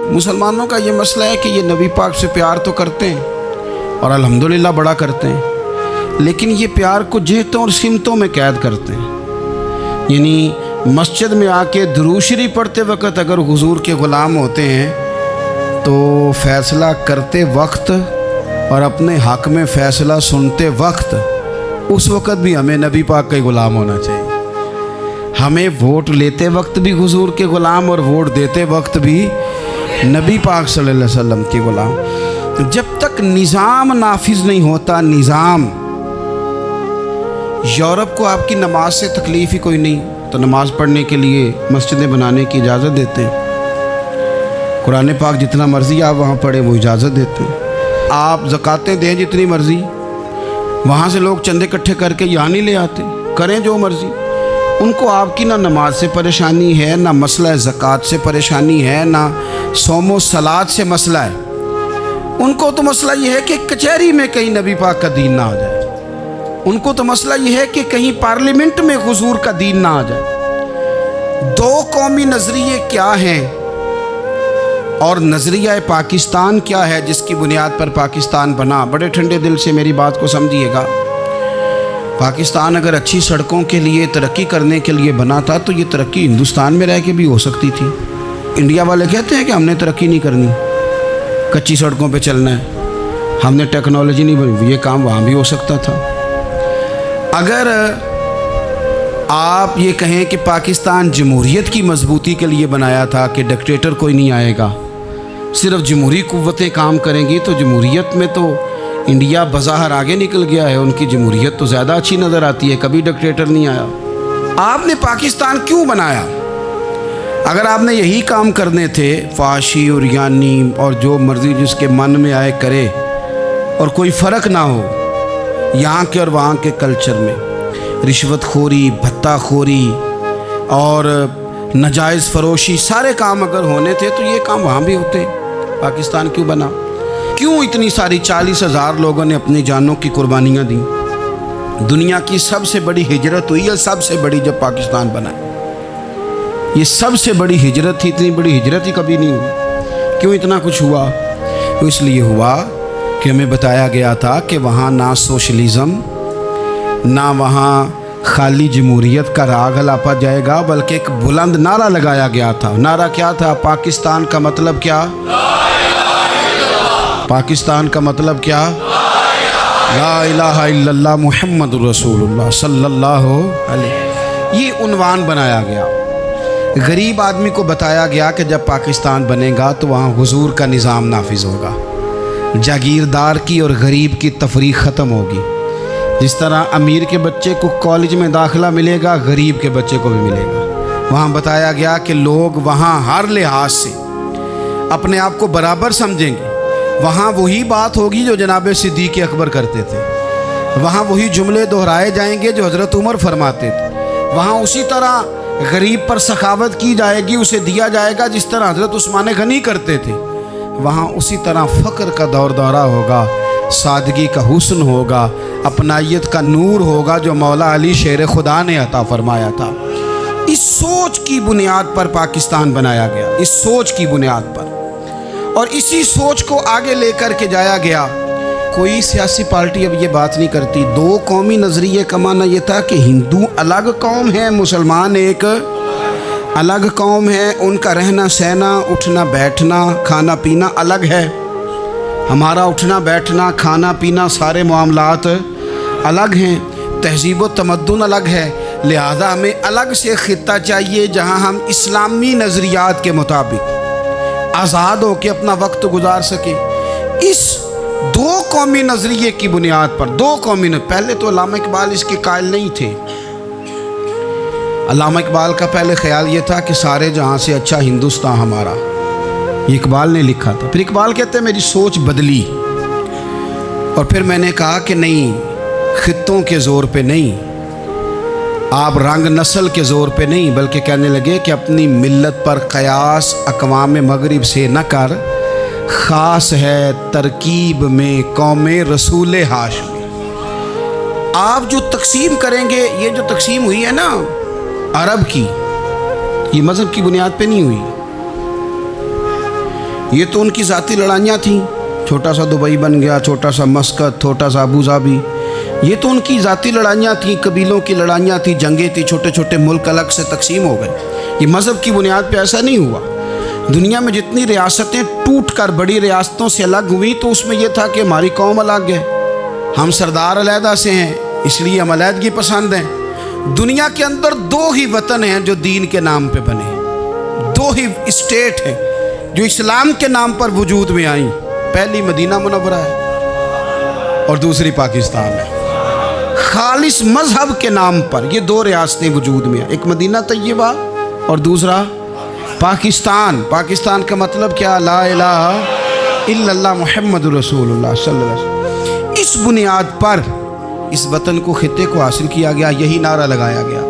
मुसलमानों का ये मसला है कि ये नबी पाक से प्यार तो करते हैं और अल्हम्दुलिल्लाह बड़ा करते हैं, लेकिन ये प्यार को जेहतों और सिमतों में कैद करते हैं। यानी मस्जिद में आके दुरूद शरीफ पढ़ते वक्त अगर हुजूर के ग़ुलाम होते हैं तो फ़ैसला करते वक्त और अपने हक़ में फ़ैसला सुनते वक्त उस वक़्त भी हमें नबी पाक का ग़ुलाम होना चाहिए। हमें वोट लेते वक्त भी हुजूर के ग़ुलाम और वोट देते वक्त भी नबी पाक सल्लल्लाहु अलैहि वसल्लम के ग़ुलाम। जब तक निज़ाम नाफिज नहीं होता, निज़ाम, यूरोप को आपकी नमाज से तकलीफ़ ही कोई नहीं तो नमाज पढ़ने के लिए मस्जिदें बनाने की इजाज़त देते हैं। कुरान पाक जितना मर्ज़ी आप वहाँ पढ़ें वो इजाज़त देते हैं। आप ज़कातें दें जितनी मर्ज़ी, वहाँ से लोग चंदे इकट्ठे करके यहाँ नहीं ले आते, करें जो मर्ज़ी। उनको आपकी ना नमाज से परेशानी है, ना मसला ज़कात से परेशानी है, ना सोमो सलात से मसला है। उनको तो मसला ये है कि कचहरी में कहीं नबी पाक का दीन ना आ जाए। उनको तो मसला ये है कि कहीं पार्लियामेंट में हुजूर का दीन ना आ जाए। दो कौमी नज़रिए क्या हैं और नज़रिया पाकिस्तान क्या है जिसकी बुनियाद पर पाकिस्तान बना। बड़े ठंडे दिल से मेरी बात को समझिएगा। पाकिस्तान अगर अच्छी सड़कों के लिए, तरक्की करने के लिए बना था तो ये तरक्की हिंदुस्तान में रह के भी हो सकती थी। इंडिया वाले कहते हैं कि हमने तरक्की नहीं करनी, कच्ची सड़कों पे चलना है, हमने टेक्नोलॉजी नहीं बनी। ये काम वहाँ भी हो सकता था। अगर आप ये कहें कि पाकिस्तान जमहूरियत की मजबूती के लिए बनाया था कि डिक्टेटर कोई नहीं आएगा, सिर्फ जमहूरी कुव्वतें काम करेंगी, तो जमहूरियत में तो इंडिया बज़ाहिर आगे निकल गया है। उनकी जमहूरियत तो ज़्यादा अच्छी नज़र आती है, कभी डिक्टेटर नहीं आया। आपने पाकिस्तान क्यों बनाया? अगर आपने यही काम करने थे, फाशी और यानी और जो मर्ज़ी जिसके मन में आए करे और कोई फ़र्क ना हो यहाँ के और वहाँ के कल्चर में, रिश्वतखोरी, भत्ताखोरी और नाजायज़ फ़रोशी, सारे काम अगर होने थे तो ये काम वहाँ भी होते। पाकिस्तान क्यों बना? क्यों इतनी सारी 40,000 लोगों ने अपनी जानों की कुर्बानियाँ दी? दुनिया की सबसे बड़ी हिजरत हुई है, सबसे बड़ी, जब पाकिस्तान बना। ये सबसे बड़ी हिजरत थी, इतनी बड़ी हिजरत ही कभी नहीं हुई। क्यों इतना कुछ हुआ? तो इसलिए हुआ कि हमें बताया गया था कि वहाँ ना सोशलिज़म, ना वहाँ खाली जमहूरियत का राग अलापा जाएगा, बल्कि एक बुलंद नारा लगाया गया था। नारा क्या था? पाकिस्तान का मतलब क्या? पाकिस्तान का मतलब क्या? ला इलाहा इल्लल्लाह मुहम्मदुर रसूलुल्लाह सल्लल्लाहु अलैहि। ये उन्वान बनाया गया। गरीब आदमी को बताया गया कि जब पाकिस्तान बनेगा तो वहाँ हुजूर का निज़ाम नाफिज होगा, जागीरदार की और गरीब की तफरीक ख़त्म होगी। जिस तरह अमीर के बच्चे को कॉलेज में दाखिला मिलेगा, गरीब के बच्चे को भी मिलेगा। वहाँ बताया गया कि लोग वहाँ हर लिहाज से अपने आप को बराबर समझेंगे। वहाँ वही बात होगी जो जनाब सिद्दीक़ अकबर करते थे। वहाँ वही जुमले दोहराए जाएंगे जो हज़रत उमर फरमाते थे। वहाँ उसी तरह गरीब पर सखावत की जाएगी, उसे दिया जाएगा जिस तरह हज़रत उस्मान गनी करते थे। वहाँ उसी तरह फ़क्र का दौर दौरा होगा, सादगी का हुस्न होगा, अपनाइयत का नूर होगा जो मौला अली शेर खुदा ने अता फरमाया था। इस सोच की बुनियाद पर पाकिस्तान बनाया गया, इस सोच की बुनियाद पर, और इसी सोच को आगे लेकर के जाया गया। कोई सियासी पार्टी अब ये बात नहीं करती। दो कौमी नज़रिए का माना ये था कि हिंदू अलग कौम है, मुसलमान एक अलग कौम है, उनका रहना सहना, उठना बैठना, खाना पीना अलग है। हमारा उठना बैठना, खाना पीना, सारे मामलात अलग हैं, तहज़ीब व तमद्दुन अलग है। लिहाजा हमें अलग से ख़ित्ता चाहिए जहां हम इस्लामी नज़रियात के मुताबिक आज़ाद हो के अपना वक्त गुजार सकें। इस दो कौमी नज़रिए की बुनियाद पर, दो कौमी न, पहले तो अल्लामा इकबाल इसके कायल नहीं थे। अल्लामा इकबाल का पहले ख़याल ये था कि सारे जहाँ से अच्छा हिंदुस्तान हमारा, ये इकबाल ने लिखा था। फिर इकबाल कहते हैं मेरी सोच बदली और फिर मैंने कहा कि नहीं, खित्तों के ज़ोर पे नहीं, आप रंग नस्ल के ज़ोर पे नहीं, बल्कि कहने लगे कि अपनी मिल्लत पर क़यास अक़वाम मग़रिब से न कर, ख़ास है तरकीब में कौम रसूल हाशमी। आप जो तकसीम करेंगे, ये जो तकसीम हुई है ना अरब की, ये मज़हब की बुनियाद पे नहीं हुई। یہ تو ان کی ذاتی لڑائیاں تھیں، چھوٹا سا دبئی بن گیا، چھوٹا سا مسقط، چھوٹا سا ابو ظبی، یہ تو ان کی ذاتی لڑائیاں تھیں، قبیلوں کی لڑائیاں تھیں، جنگیں تھیں، چھوٹے چھوٹے ملک الگ سے تقسیم ہو گئے۔ یہ مذہب کی بنیاد پہ ایسا نہیں ہوا۔ دنیا میں جتنی ریاستیں ٹوٹ کر بڑی ریاستوں سے الگ ہوئیں تو اس میں یہ تھا کہ ہماری قوم الگ ہے، ہم سردار علیحدہ سے ہیں، اس لیے ہم علیحدگی پسند ہیں۔ دنیا کے اندر دو ہی وطن ہیں جو دین کے نام پہ بنے، دو ہی اسٹیٹ ہیں جو اسلام کے نام پر وجود میں آئیں، پہلی مدینہ منورہ ہے اور دوسری پاکستان ہے۔ خالص مذہب کے نام پر یہ دو ریاستیں وجود میں ہیں، ایک مدینہ طیبہ اور دوسرا پاکستان۔ پاکستان کا مطلب کیا؟ لا الہ الا اللہ محمد رسول اللہ صلی اللہ علیہ وسلم۔ اس بنیاد پر اس وطن کو، خطے کو حاصل کیا گیا، یہی نعرہ لگایا گیا